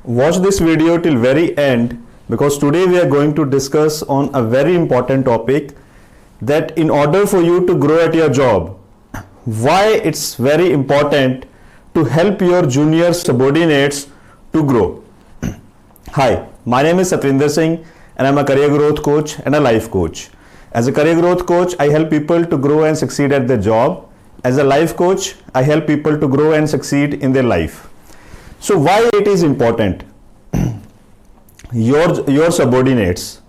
Watch this video till very end because today we are going to discuss on a very important topic that in order for you to grow at your job, why it's very important to help your junior subordinates to grow. Hi, my name is Satvinder Singh and I'm a career growth coach and a life coach. As a career growth coach, I help people to grow and succeed at their job. As a life coach, I help people to grow and succeed in their life. So why it is important? Your subordinates,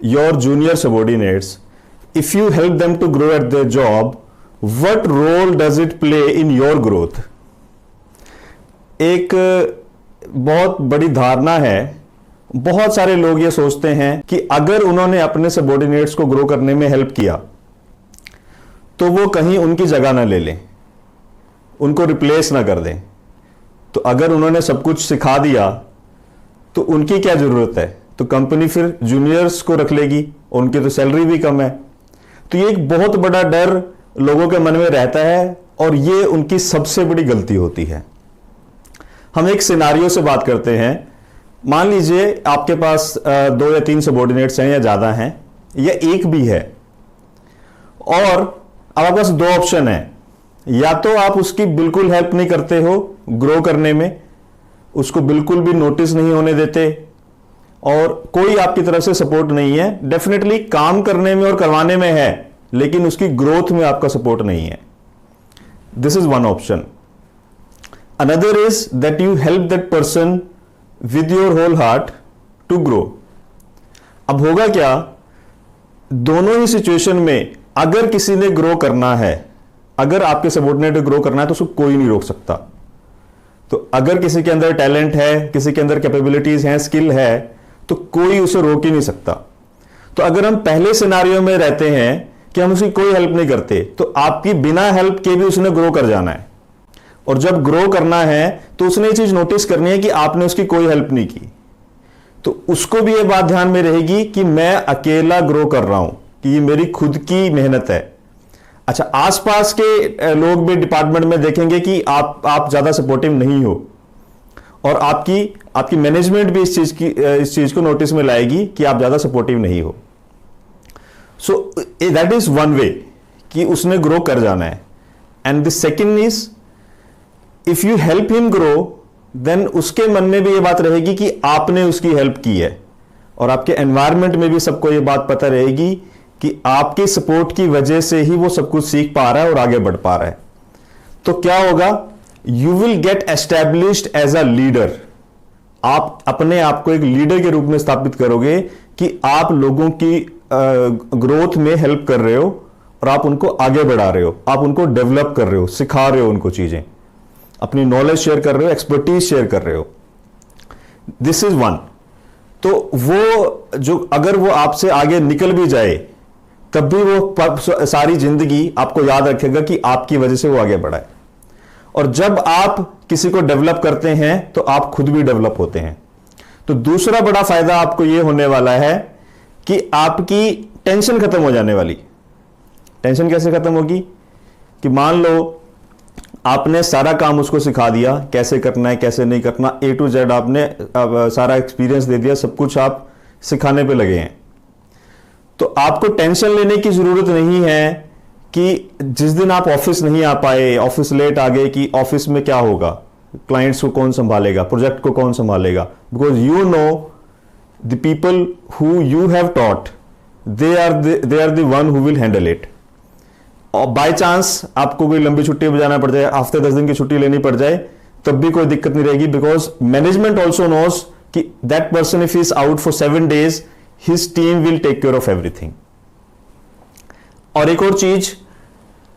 your junior subordinates, if you help them to grow at their job, what role does it play in your growth? एक बहुत बड़ी धारणा है, बहुत सारे लोग ये सोचते हैं कि अगर उन्होंने अपने सबॉर्डिनेट्स को ग्रो करने में हेल्प किया तो वो कहीं उनकी जगह ना ले लें, उनको रिप्लेस ना कर दें। तो अगर उन्होंने सब कुछ सिखा दिया तो उनकी क्या जरूरत है, तो कंपनी फिर जूनियर्स को रख लेगी, उनकी तो सैलरी भी कम है। तो ये एक बहुत बड़ा डर लोगों के मन में रहता है और ये उनकी सबसे बड़ी गलती होती है। हम एक सिनारियो से बात करते हैं। मान लीजिए आपके पास 2 या 3 सबॉर्डिनेट्स हैं या ज्यादा हैं या एक भी है और अब आपके पास 2 ऑप्शन है। या तो आप उसकी बिल्कुल हेल्प नहीं करते हो ग्रो करने में, उसको बिल्कुल भी नोटिस नहीं होने देते और कोई आपकी तरफ से सपोर्ट नहीं है। डेफिनेटली काम करने में और करवाने में है लेकिन उसकी ग्रोथ में आपका सपोर्ट नहीं है। This is one option. Another is that you help that person with your whole heart to grow. अब होगा क्या, दोनों ही सिचुएशन में अगर किसी ने ग्रो करना है, अगर आपके सबॉर्डिनेट को ग्रो करना है तो उसको कोई नहीं रोक सकता। तो अगर किसी के अंदर टैलेंट है, किसी के अंदर कैपेबिलिटीज हैं, स्किल है, तो कोई उसे रोक ही नहीं सकता। तो अगर हम पहले सिनारियो में रहते हैं कि हम उसकी कोई हेल्प नहीं करते तो आपकी बिना हेल्प के भी उसने ग्रो कर जाना है। और जब ग्रो करना है तो उसने ये चीज नोटिस करनी है कि आपने उसकी कोई हेल्प नहीं की, तो उसको भी ये बात ध्यान में रहेगी कि मैं अकेला ग्रो कर रहा हूं, कि ये मेरी खुद की मेहनत है। अच्छा, आसपास के लोग भी डिपार्टमेंट में देखेंगे कि आप ज्यादा सपोर्टिव नहीं हो और आपकी मैनेजमेंट भी इस चीज को नोटिस में लाएगी कि आप ज्यादा सपोर्टिव नहीं हो। So that is one way कि उसने ग्रो कर जाना है। And the second is if you help him grow, then उसके मन में भी ये बात रहेगी कि आपने उसकी हेल्प की है और आपके एनवायरमेंट में भी सबको ये बात पता रहेगी कि आपके सपोर्ट की वजह से ही वो सब कुछ सीख पा रहा है और आगे बढ़ पा रहा है। तो क्या होगा, you will get established as a leader. आप अपने आप को एक लीडर के रूप में स्थापित करोगे कि आप लोगों की ग्रोथ में हेल्प कर रहे हो और आप उनको आगे बढ़ा रहे हो, आप उनको डेवलप कर रहे हो, सिखा रहे हो उनको चीजें, अपनी नॉलेज शेयर कर रहे हो, एक्सपर्टीज शेयर कर रहे हो। This is one. तो वो जो अगर वो आपसे आगे निकल भी जाए तब भी वो सारी जिंदगी आपको याद रखेगा कि आपकी वजह से वो आगे बढ़ा है। और जब आप किसी को डेवलप करते हैं तो आप खुद भी डेवलप होते हैं। तो दूसरा बड़ा फायदा आपको ये होने वाला है कि आपकी टेंशन खत्म हो जाने वाली। टेंशन कैसे खत्म होगी कि मान लो आपने सारा काम उसको सिखा दिया, कैसे करना है कैसे नहीं करना, A to Z आपने सारा एक्सपीरियंस दे दिया, सब कुछ आप सिखाने पे लगे हैं। तो आपको टेंशन लेने की जरूरत नहीं है कि जिस दिन आप ऑफिस नहीं आ पाए, ऑफिस लेट आ गए, कि ऑफिस में क्या होगा, क्लाइंट्स को कौन संभालेगा, प्रोजेक्ट को कौन संभालेगा। Because you know the people who you have taught, they are the one who will handle it. और बाय चांस आपको कोई लंबी छुट्टी बजाना पड़ जाए, हफ्ते 10 दिन की छुट्टी लेनी पड़ जाए, तब भी कोई दिक्कत नहीं रहेगी। बिकॉज मैनेजमेंट ऑल्सो नोस कि that person if is out for 7 days, his team will take care of everything. और एक और चीज,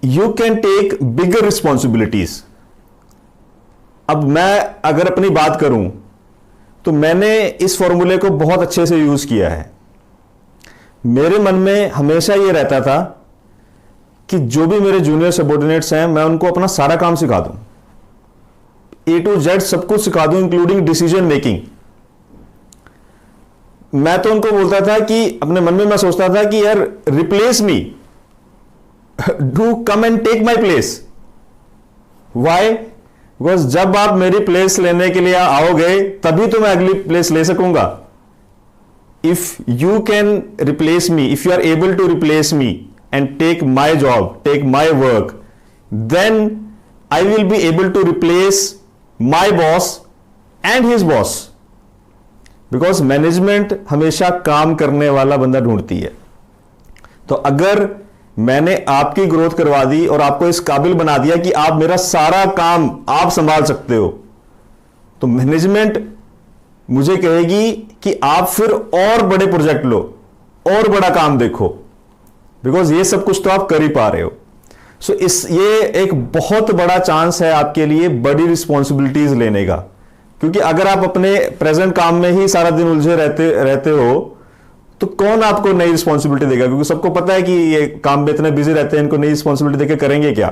you can take bigger responsibilities. अब मैं अगर अपनी बात करूं तो मैंने इस फॉर्मूले को बहुत अच्छे से यूज किया है। मेरे मन में हमेशा ये रहता था कि जो भी मेरे जूनियर सबॉर्डिनेट्स हैं मैं उनको अपना सारा काम सिखा दूं, A to Z सब कुछ सिखा दूं, इंक्लूडिंग डिसीजन मेकिंग। मैं तो उनको बोलता था कि अपने मन में मैं सोचता था कि यार replace me, do come and take my place. Why? Because जब आप मेरी प्लेस लेने के लिए आओगे तभी तो मैं अगली प्लेस ले सकूंगा. If you can replace me, if you are able to replace me and take my job, take my work, then I will be able to replace my boss and his boss. Because management हमेशा काम करने वाला बंदा ढूंढती है. तो अगर मैंने आपकी ग्रोथ करवा दी और आपको इस काबिल बना दिया कि आप मेरा सारा काम आप संभाल सकते हो, तो मैनेजमेंट मुझे कहेगी कि आप फिर और बड़े प्रोजेक्ट लो, और बड़ा काम देखो, बिकॉज ये सब कुछ तो आप कर ही पा रहे हो. सो ये एक बहुत बड़ा चांस है आपके लिए बड़ी रिस्पॉन्सिबिलिटीज लेने का. क्योंकि अगर आप अपने प्रेजेंट काम में ही सारा दिन उलझे रहते हो तो कौन आपको नई रिस्पॉन्सिबिलिटी देगा, क्योंकि सबको पता है कि ये काम में इतने बिजी रहते हैं, इनको नई रिस्पॉन्सिबिलिटी देकर करेंगे क्या.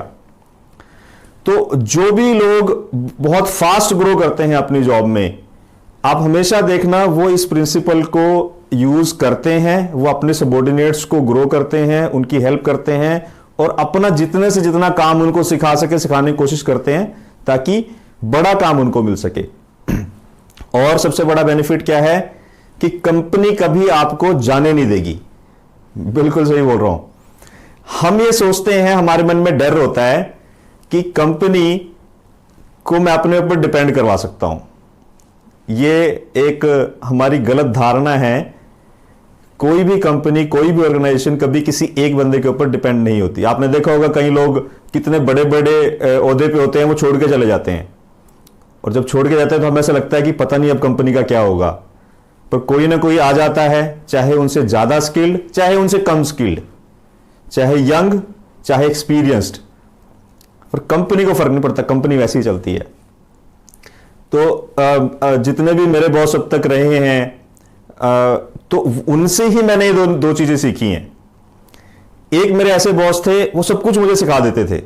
तो जो भी लोग बहुत फास्ट ग्रो करते हैं अपनी जॉब में, आप हमेशा देखना वो इस प्रिंसिपल को यूज करते हैं, वो अपने सबॉर्डिनेट्स को ग्रो करते हैं, उनकी हेल्प करते हैं और अपना जितने से जितना काम उनको सिखा सके सिखाने की कोशिश करते हैं ताकि बड़ा काम उनको मिल सके. और सबसे बड़ा बेनिफिट क्या है कि कंपनी कभी आपको जाने नहीं देगी. बिल्कुल सही बोल रहा हूं. हम ये सोचते हैं, हमारे मन में डर होता है कि कंपनी को मैं अपने ऊपर डिपेंड करवा सकता हूं. ये एक हमारी गलत धारणा है. कोई भी कंपनी, कोई भी ऑर्गेनाइजेशन कभी किसी एक बंदे के ऊपर डिपेंड नहीं होती. आपने देखा होगा कई लोग कितने बड़े बड़े ओहदे पे होते हैं, वो छोड़ के चले जाते हैं, और जब छोड़ के जाते हैं तो हमें ऐसा लगता है कि पता नहीं अब कंपनी का क्या होगा. पर कोई ना कोई आ जाता है, चाहे उनसे ज्यादा स्किल्ड, चाहे उनसे कम स्किल्ड, चाहे यंग, चाहे एक्सपीरियंस्ड, पर कंपनी को फर्क नहीं पड़ता, कंपनी वैसे ही चलती है. तो जितने भी मेरे बॉस अब तक रहे हैं, तो उनसे ही मैंने ये दो चीजें सीखी हैं. एक मेरे ऐसे बॉस थे, वो सब कुछ मुझे सिखा देते थे.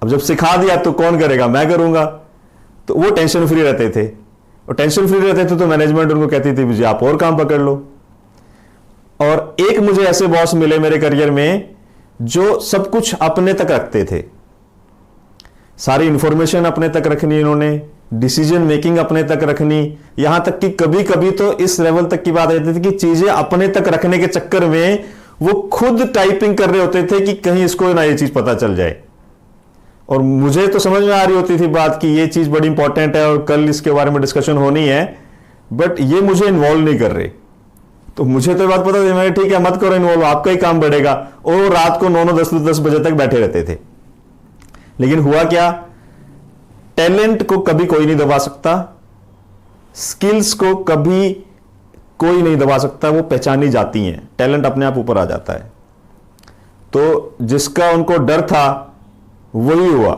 अब जब सिखा दिया तो कौन करेगा, मैं करूंगा. तो वो टेंशन फ्री रहते थे, और टेंशन फ्री रहते थे तो मैनेजमेंट उनको कहती थी मुझे आप और काम पकड़ लो. और एक मुझे ऐसे बॉस मिले मेरे करियर में जो सब कुछ अपने तक रखते थे. सारी इंफॉर्मेशन अपने तक रखनी, इन्होंने डिसीजन मेकिंग अपने तक रखनी. यहां तक कि कभी कभी तो इस लेवल तक की बात रहती थी कि चीजें अपने तक रखने के चक्कर में वो खुद टाइपिंग कर रहे होते थे कि कहीं इसको ना ये चीज पता चल जाए. और मुझे तो समझ में आ रही होती थी बात कि ये चीज बड़ी इंपॉर्टेंट है और कल इसके बारे में डिस्कशन होनी है, बट ये मुझे इन्वॉल्व नहीं कर रहे. तो मुझे तो बात पता थी, मैं ठीक है मत करो इन्वॉल्व, आपका ही काम बढ़ेगा. और रात को 9-10 बजे तक बैठे रहते थे. लेकिन हुआ क्या, टैलेंट को कभी कोई नहीं दबा सकता, स्किल्स को कभी कोई नहीं दबा सकता, वो पहचानी जाती हैं, टैलेंट अपने आप ऊपर आ जाता है. तो जिसका उनको डर था वही हुआ.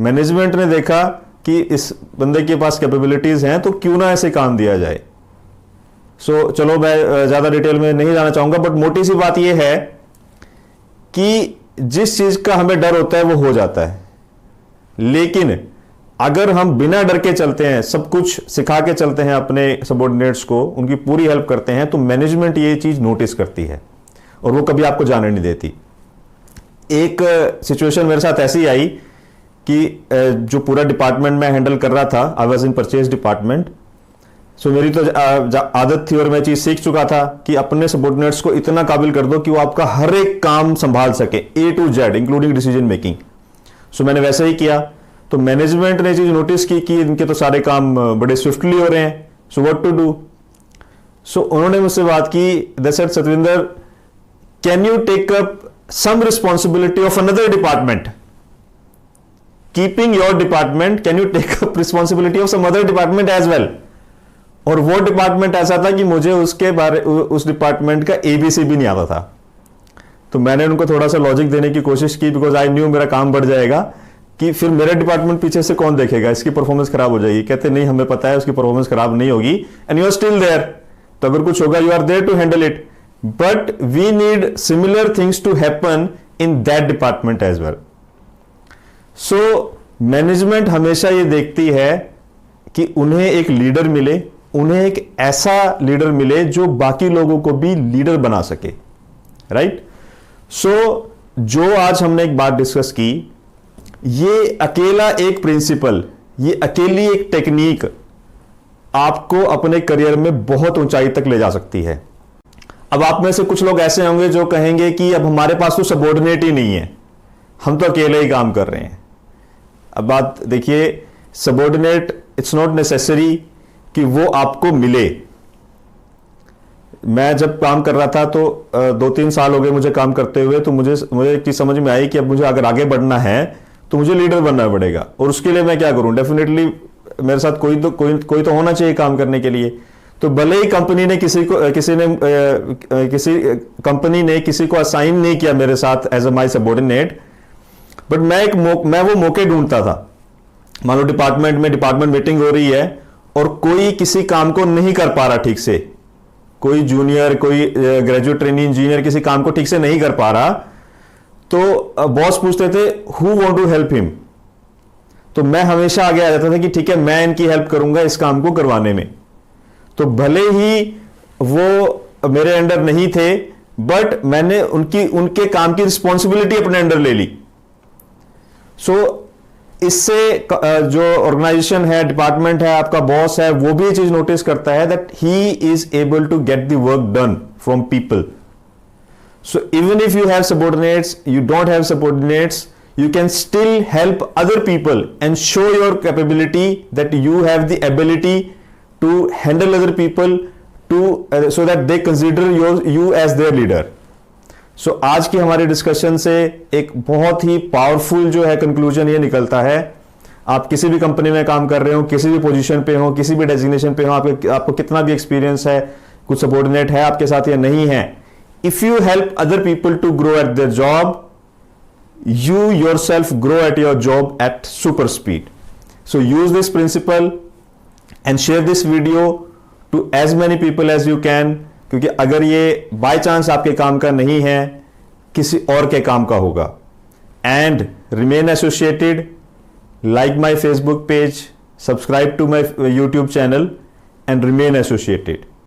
मैनेजमेंट ने देखा कि इस बंदे के पास कैपेबिलिटीज हैं तो क्यों ना ऐसे काम दिया जाए. चलो मैं ज्यादा डिटेल में नहीं जाना चाहूंगा, बट मोटी सी बात यह है कि जिस चीज का हमें डर होता है वो हो जाता है. लेकिन अगर हम बिना डर के चलते हैं, सब कुछ सिखा के चलते हैं अपने सबॉर्डिनेट्स को, उनकी पूरी हेल्प करते हैं, तो मैनेजमेंट ये चीज नोटिस करती है और वो कभी आपको जाने नहीं देती. एक सिचुएशन मेरे साथ ऐसी आई कि जो पूरा डिपार्टमेंट मैं हैंडल कर रहा था, I was in purchase department. So मेरी तो आदत थी और मैं चीज सीख चुका था कि अपने सबॉर्डिनेट्स को इतना काबिल कर दो कि वो आपका हर एक काम संभाल सके, A to Z including decision making. So मैंने वैसे ही किया. तो मैनेजमेंट ने चीज नोटिस की कि इनके तो सारे काम बड़े स्विफ्टली हो रहे हैं, so what to do. So उन्होंने मुझसे बात की, they said Satwinder can you take up some responsibility of another department, keeping your department, can you take up responsibility of some other department as well. और वो department ऐसा था कि मुझे उस डिपार्टमेंट का ABC भी नहीं आता था. तो मैंने उनको थोड़ा सा लॉजिक देने की कोशिश की, बिकॉज आई न्यू मेरा काम बढ़ जाएगा कि फिर मेरा डिपार्टमेंट पीछे से कौन देखेगा, इसकी परफॉर्मेंस खराब हो जाएगी. कहते नहीं हमें पता है उसकी परफॉर्मेंस खराब नहीं होगी, and you are still there, तो अगर कुछ होगा you are there to handle it. But we need similar things to happen in that department as well. So management हमेशा ये देखती है कि उन्हें एक लीडर मिले, उन्हें एक ऐसा लीडर मिले जो बाकी लोगों को भी लीडर बना सके. राइट. सो जो आज हमने एक बात डिस्कस की ये अकेला एक प्रिंसिपल, ये अकेली एक टेक्निक आपको अपने करियर में बहुत ऊंचाई तक ले जा सकती है। अब आप में से कुछ लोग ऐसे होंगे जो कहेंगे कि अब हमारे पास तो सबॉर्डिनेट ही नहीं है, हम तो अकेले ही काम कर रहे हैं। अब बात देखिए, सबॉर्डिनेट इट्स नॉट नेसेसरी कि वो आपको मिले। मैं जब काम कर रहा था तो 2-3 साल हो गए मुझे काम करते हुए, तो मुझे एक चीज समझ में आई कि अब मुझे अगर आगे बढ़ना है तो मुझे लीडर बनना पड़ेगा। और उसके लिए मैं क्या करूं, डेफिनेटली मेरे साथ कोई तो होना चाहिए काम करने के लिए। तो भले ही कंपनी ने किसी को असाइन नहीं किया मेरे साथ as a my subordinate, but मैं वो मौके ढूंढता था। मान लो डिपार्टमेंट मीटिंग हो रही है और कोई किसी काम को नहीं कर पा रहा ठीक से, कोई जूनियर, कोई ग्रेजुएट ट्रेनी इंजीनियर किसी काम को ठीक से नहीं कर पा रहा, तो बॉस पूछते थे who want to help him. तो मैं हमेशा आगे आ जाता था कि ठीक है, मैं इनकी हेल्प करूंगा इस काम को करवाने में। तो भले ही वो मेरे अंडर नहीं थे, बट मैंने उनके काम की रिस्पॉन्सिबिलिटी अपने अंडर ले ली। इससे जो ऑर्गेनाइजेशन है, डिपार्टमेंट है, आपका बॉस है, वो भी ये चीज नोटिस करता है that he is able to get the work done from people. So even if you have subordinates, you don't have subordinates, you can still help other people and show your capability that you have the ability to handle other people so that they consider you as their leader. So आज की हमारी discussion से एक बहुत ही powerful जो है conclusion ये निकलता है, आप किसी भी कंपनी में काम कर रहे हो, किसी भी पोजीशन पे हो, किसी भी डेजिग्नेशन पे हो, आपको कितना भी एक्सपीरियंस है, कुछ सबॉर्डिनेट है आपके साथ या नहीं है, if you help other people to grow at their job, you yourself grow at your job at super speed. So use this principle and share this video to as many people as you can, क्योंकि अगर ये by chance आपके काम का नहीं है, किसी और के काम का होगा। And remain associated, like my Facebook page, subscribe to my YouTube channel and remain associated.